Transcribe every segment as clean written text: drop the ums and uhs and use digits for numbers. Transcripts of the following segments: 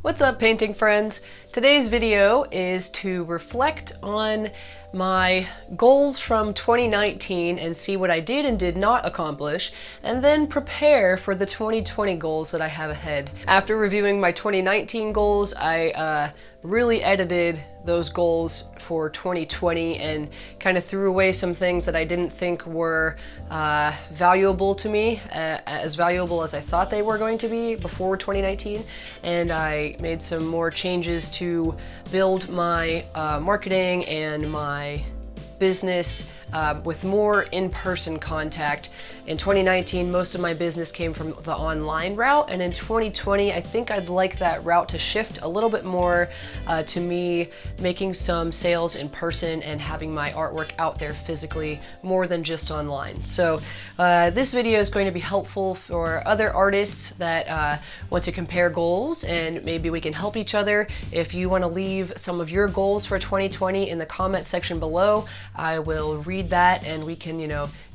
What's up, painting friends? Today's video is to reflect on my goals from 2019 and see what I did and did not accomplish, and then prepare for the 2020 goals that I have ahead. After reviewing my 2019 goals, I really edited those goals for 2020 and kind of threw away some things that I didn't think were valuable to me, as valuable as I thought they were going to be before 2019, and I made some more changes to build my marketing and my business with more in-person contact. In 2019, most of my business came from the online route, and in 2020, I think I'd like that route to shift a little bit more to me making some sales in person and having my artwork out there physically more than just online. So this video is going to be helpful for other artists that want to compare goals, and maybe we can help each other. If you want to leave some of your goals for 2020 in the comment section below, I will read that and we can,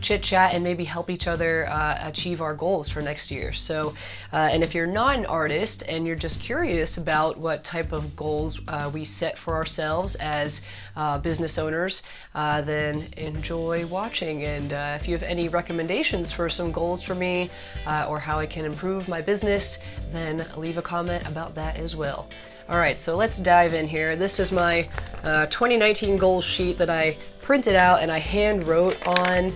chit chat and maybe help each other achieve our goals for next year. So, and if you're not an artist and you're just curious about what type of goals we set for ourselves as business owners, then enjoy watching. And if you have any recommendations for some goals for me or how I can improve my business, then leave a comment about that as well. All right, so let's dive in here. This is my 2019 goals sheet that I printed out and I hand wrote on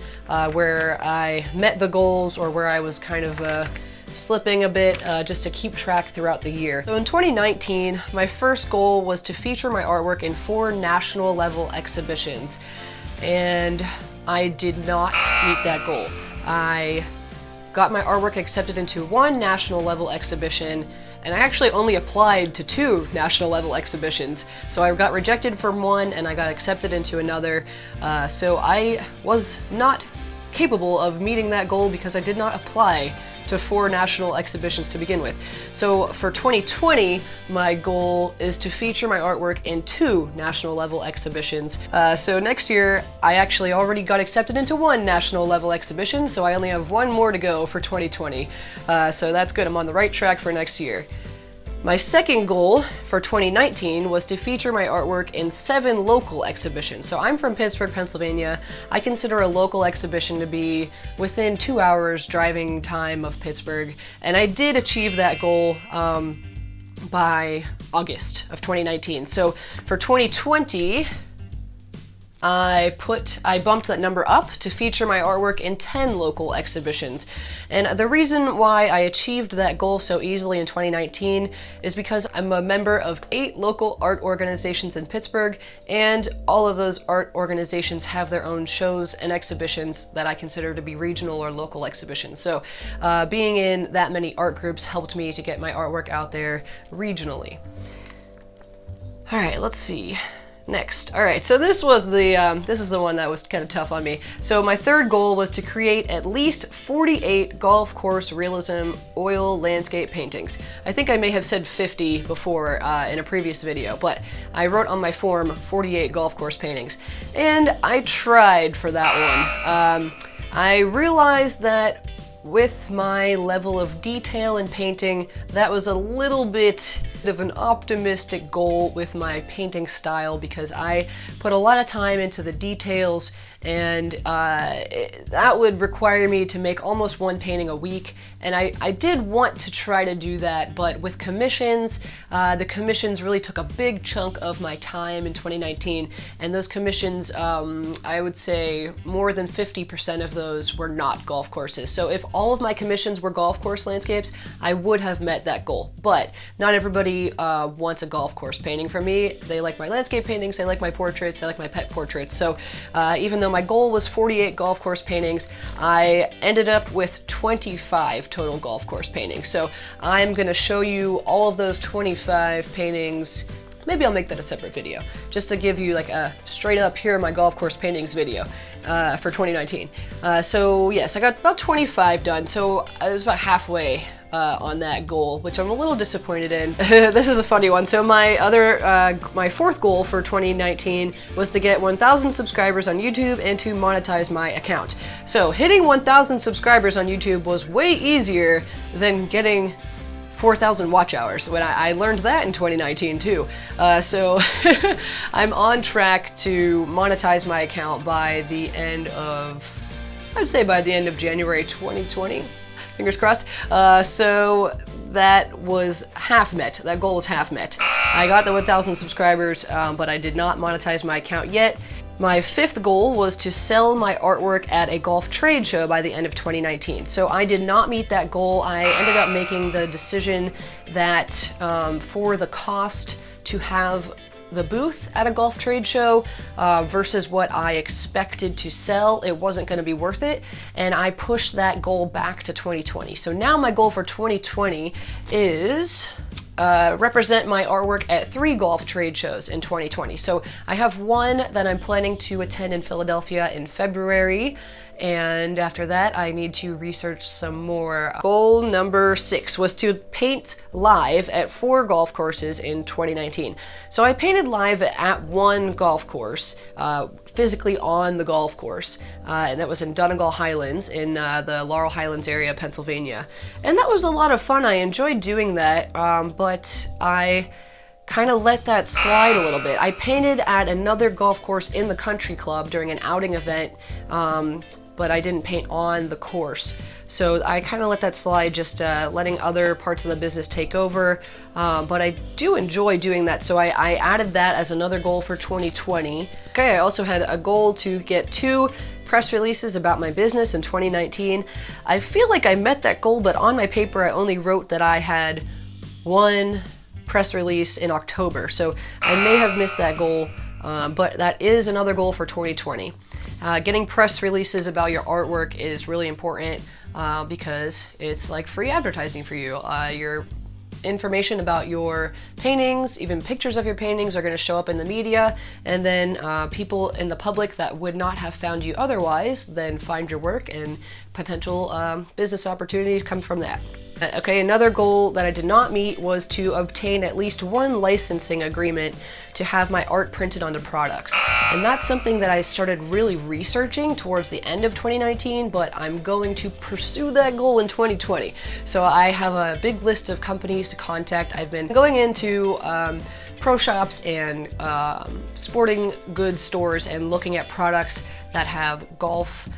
where I met the goals or where I was kind of slipping a bit just to keep track throughout the year. So in 2019, my first goal was to feature my artwork in 4 national level exhibitions, and I did not meet that goal. I got my artwork accepted into 1 national level exhibition, and I actually only applied to 2 national level exhibitions. So I got rejected from 1 and I got accepted into another. So I was not capable of meeting that goal because I did not apply to 4 national exhibitions to begin with. So for 2020, my goal is to feature my artwork in 2 national level exhibitions. So next year, I actually already got accepted into 1 national level exhibition, so I only have 1 more to go for 2020. So that's good, I'm on the right track for next year. My second goal for 2019 was to feature my artwork in 7 local exhibitions. So I'm from Pittsburgh, Pennsylvania. I consider a local exhibition to be within 2 hours driving time of Pittsburgh, and I did achieve that goal by August of 2019. So for 2020, I bumped that number up to feature my artwork in 10 local exhibitions. And the reason why I achieved that goal so easily in 2019 is because I'm a member of 8 local art organizations in Pittsburgh, and all of those art organizations have their own shows and exhibitions that I consider to be regional or local exhibitions. So being in that many art groups helped me to get my artwork out there regionally. All right, let's see. Next. All right, so this was this is the one that was kind of tough on me. So my third goal was to create at least 48 golf course realism oil landscape paintings. I think I may have said 50 before in a previous video, but I wrote on my form 48 golf course paintings, and I tried for that one. I realized that with my level of detail in painting, that was a little bit of an optimistic goal with my painting style, because I put a lot of time into the details, and that would require me to make almost 1 painting a week, and I did want to try to do that, but with commissions, the commissions really took a big chunk of my time in 2019, and those commissions, I would say more than 50% of those were not golf courses. So if all of my commissions were golf course landscapes, I would have met that goal, but not everybody wants a golf course painting from me. They like my landscape paintings, they like my portraits, they like my pet portraits. So even though my goal was 48 golf course paintings, I ended up with 25 total golf course paintings. So I'm gonna show you all of those 25 paintings. Maybe I'll make that a separate video, just to give you like a straight up here are my golf course paintings video for 2019. So yes, I got about 25 done, so I was about halfway on that goal, which I'm a little disappointed in. This is a funny one. So my fourth goal for 2019 was to get 1,000 subscribers on YouTube and to monetize my account. So hitting 1,000 subscribers on YouTube was way easier than getting 4,000 watch hours. When I learned that in 2019 too. So I'm on track to monetize my account by the end of, I would say by the end of January 2020. Fingers crossed. So that was half met. That goal was half met. I got the 1,000 subscribers, but I did not monetize my account yet. My fifth goal was to sell my artwork at a golf trade show by the end of 2019. So I did not meet that goal. I ended up making the decision that for the cost to have the booth at a golf trade show versus what I expected to sell, it wasn't going to be worth it, and I pushed that goal back to 2020. So now my goal for 2020 is represent my artwork at 3 golf trade shows in 2020. So I have one that I'm planning to attend in Philadelphia in February, and after that I need to research some more. Goal number 6 was to paint live at 4 golf courses in 2019. So I painted live at 1 golf course, physically on the golf course, and that was in Donegal Highlands in the Laurel Highlands area, Pennsylvania. And that was a lot of fun. I enjoyed doing that, but I kind of let that slide a little bit. I painted at another golf course in the country club during an outing event, but I didn't paint on the course. So I kind of let that slide, just letting other parts of the business take over. But I do enjoy doing that, so I added that as another goal for 2020. Okay, I also had a goal to get 2 press releases about my business in 2019. I feel like I met that goal, but on my paper I only wrote that I had 1 press release in October. So I may have missed that goal, but that is another goal for 2020. Getting press releases about your artwork is really important because it's like free advertising for you. Your information about your paintings, even pictures of your paintings, are going to show up in the media, and then people in the public that would not have found you otherwise then find your work, and potential business opportunities come from that. Okay, another goal that I did not meet was to obtain at least 1 licensing agreement to have my art printed onto products. And that's something that I started really researching towards the end of 2019, but I'm going to pursue that goal in 2020. So I have a big list of companies to contact. I've been going into pro shops and sporting goods stores and looking at products that have golf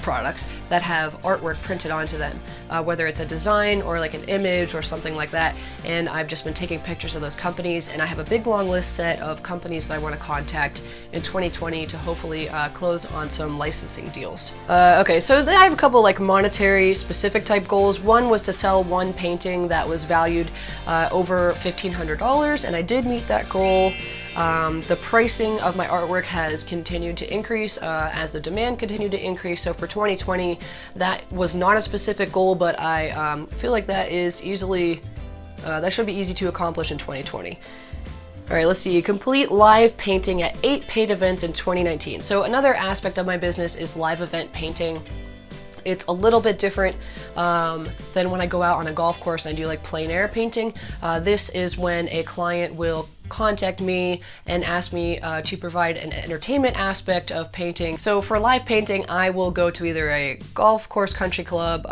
products that have artwork printed onto them, whether it's a design or like an image or something like that. And I've just been taking pictures of those companies, and I have a big long list set of companies that I want to contact in 2020 to hopefully close on some licensing deals. Okay, so I have a couple like monetary specific type goals. One was to sell 1 painting that was valued over $1,500, and I did meet that goal. The pricing of my artwork has continued to increase as the demand continued to increase. So for 2020, that was not a specific goal, but I feel like that is easily, that should be easy to accomplish in 2020. All right, let's see. Complete live painting at 8 paid events in 2019. So another aspect of my business is live event painting. It's a little bit different than when I go out on a golf course and I do like plein air painting. This is when a client will contact me and ask me to provide an entertainment aspect of painting. So for live painting, I will go to either a golf course country club,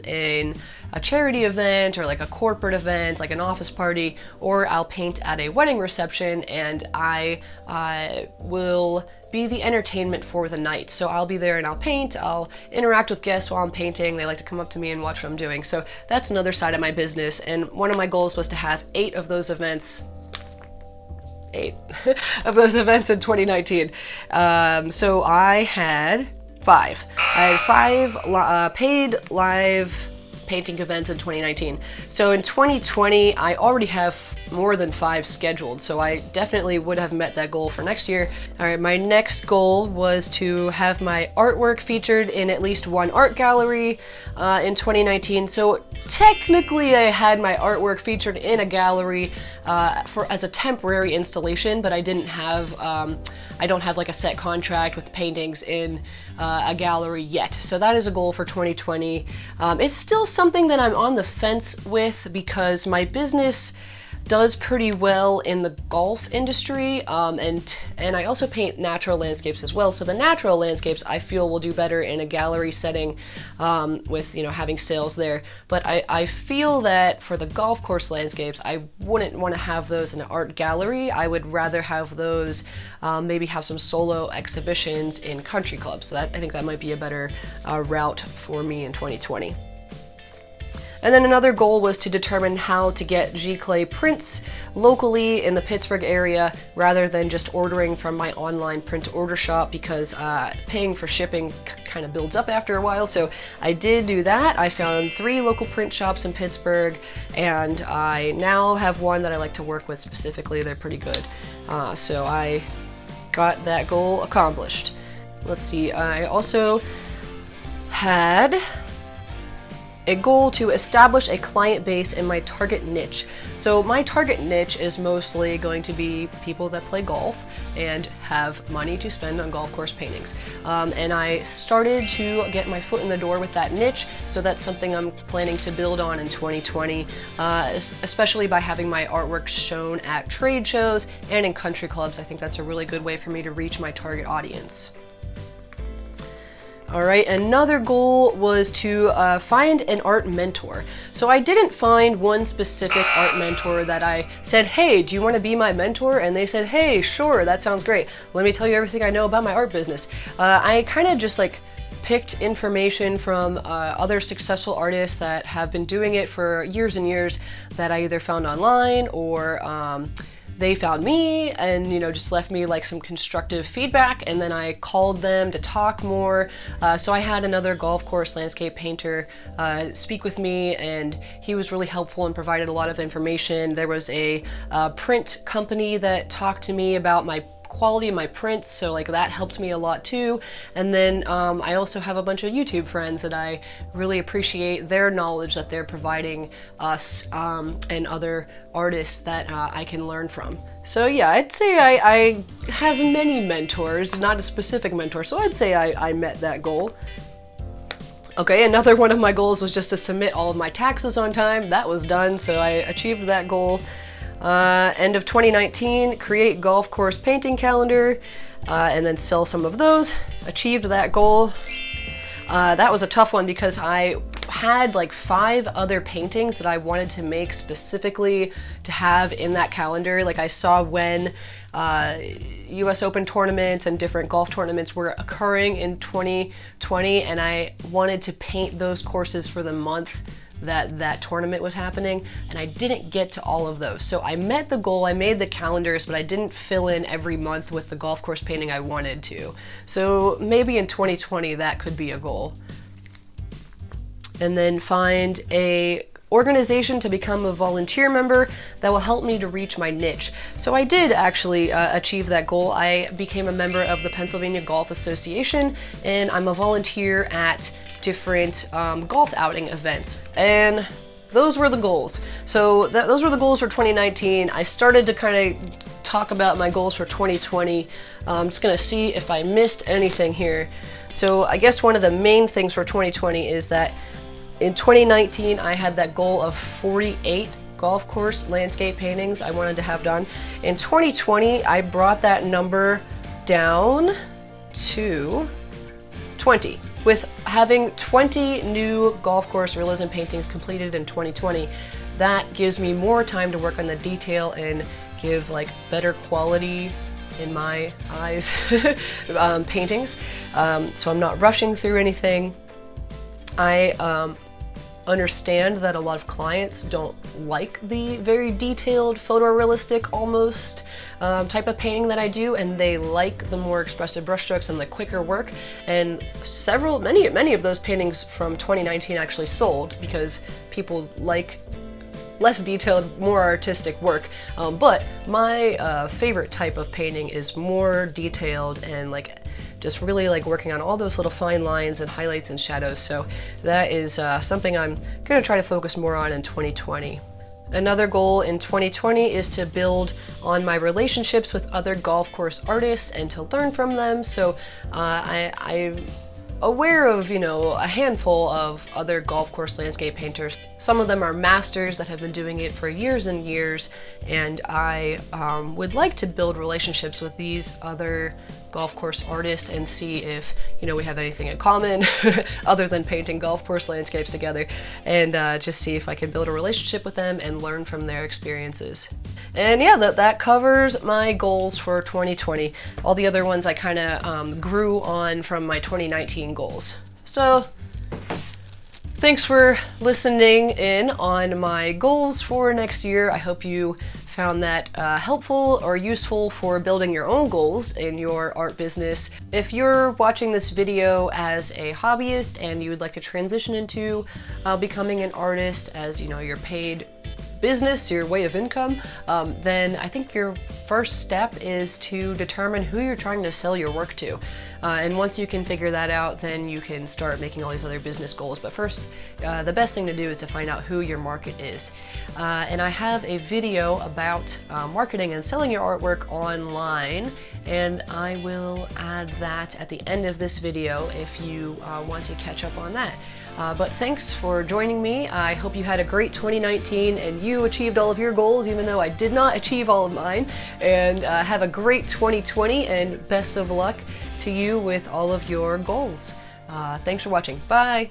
in a charity event, or like a corporate event, like an office party, or I'll paint at a wedding reception, and I will be the entertainment for the night. So I'll be there and I'll paint, I'll interact with guests while I'm painting. They like to come up to me and watch what I'm doing. So that's another side of my business, and one of my goals was to have 8 of those events. 8 of those events in 2019. So I had 5. I had 5 paid live painting events in 2019. So in 2020, I already have more than 5 scheduled, so I definitely would have met that goal for next year. All right, my next goal was to have my artwork featured in at least 1 art gallery in 2019. So technically I had my artwork featured in a gallery as a temporary installation, but I didn't have I don't have like a set contract with paintings in a gallery yet. So that is a goal for 2020. It's still something that I'm on the fence with because my business does pretty well in the golf industry, and I also paint natural landscapes as well. So the natural landscapes I feel will do better in a gallery setting, with having sales there. But I feel that for the golf course landscapes, I wouldn't want to have those in an art gallery. I would rather have those maybe have some solo exhibitions in country clubs. So I think that might be a better route for me in 2020. And then another goal was to determine how to get giclée prints locally in the Pittsburgh area rather than just ordering from my online print order shop, because paying for shipping kind of builds up after a while. So I did do that. I found 3 local print shops in Pittsburgh, and I now have one that I like to work with specifically. They're pretty good. So I got that goal accomplished. Let's see, I also had a goal to establish a client base in my target niche. So my target niche is mostly going to be people that play golf and have money to spend on golf course paintings. And I started to get my foot in the door with that niche, so that's something I'm planning to build on in 2020, especially by having my artwork shown at trade shows and in country clubs. I think that's a really good way for me to reach my target audience. All right, another goal was to find an art mentor. So I didn't find one specific art mentor that I said, hey, do you want to be my mentor? And they said, hey, sure, that sounds great. Let me tell you everything I know about my art business. I kind of just picked information from other successful artists that have been doing it for years and years that I either found online or they found me and just left me some constructive feedback, and then I called them to talk more. So I had another golf course landscape painter speak with me, and he was really helpful and provided a lot of information. There was a print company that talked to me about my quality of my prints, so that helped me a lot too. And then I also have a bunch of YouTube friends that I really appreciate their knowledge that they're providing us and other artists that I can learn from. So yeah, I'd say I have many mentors, not a specific mentor, so I'd say I met that goal. Okay, another one of my goals was just to submit all of my taxes on time. That was done, so I achieved that goal. End of 2019, create golf course painting calendar, and then sell some of those. Achieved that goal. That was a tough one because I had 5 other paintings that I wanted to make specifically to have in that calendar. I saw when US Open tournaments and different golf tournaments were occurring in 2020, and I wanted to paint those courses for the month that tournament was happening, and I didn't get to all of those. So I met the goal, I made the calendars, but I didn't fill in every month with the golf course painting I wanted to. So maybe in 2020 that could be a goal. And then find a organization to become a volunteer member that will help me to reach my niche. So I did actually achieve that goal. I became a member of the Pennsylvania Golf Association, and I'm a volunteer at different golf outing events. And those were the goals. So those were the goals for 2019. I started to kind of talk about my goals for 2020. I'm just gonna see if I missed anything here. So I guess one of the main things for 2020 is that in 2019, I had that goal of 48 golf course landscape paintings I wanted to have done. In 2020, I brought that number down to 20. With having 20 new golf course realism paintings completed in 2020, that gives me more time to work on the detail and give better quality, in my eyes, paintings. So I'm not rushing through anything. I understand that a lot of clients don't like the very detailed, photorealistic almost type of painting that I do, and they like the more expressive brushstrokes and the quicker work. And many of those paintings from 2019 actually sold because people like less detailed, more artistic work. But my favorite type of painting is more detailed and just really working on all those little fine lines and highlights and shadows. So that is something I'm going to try to focus more on in 2020. Another goal in 2020 is to build on my relationships with other golf course artists and to learn from them. So I aware of, a handful of other golf course landscape painters. Some of them are masters that have been doing it for years and years, and I would like to build relationships with these other golf course artists and see if, we have anything in common other than painting golf course landscapes together, and just see if I can build a relationship with them and learn from their experiences. And yeah, that covers my goals for 2020. All the other ones I kind of grew on from my 2019 goals. So thanks for listening in on my goals for next year. I hope you found that helpful or useful for building your own goals in your art business. If you're watching this video as a hobbyist and you would like to transition into becoming an artist as, your paid business, your way of income, then I think your first step is to determine who you're trying to sell your work to. And once you can figure that out, then you can start making all these other business goals. But first, the best thing to do is to find out who your market is. And I have a video about marketing and selling your artwork online, and I will add that at the end of this video if you want to catch up on that. But thanks for joining me. I hope you had a great 2019 and you achieved all of your goals, even though I did not achieve all of mine. And have a great 2020, and best of luck to you with all of your goals. Thanks for watching. Bye!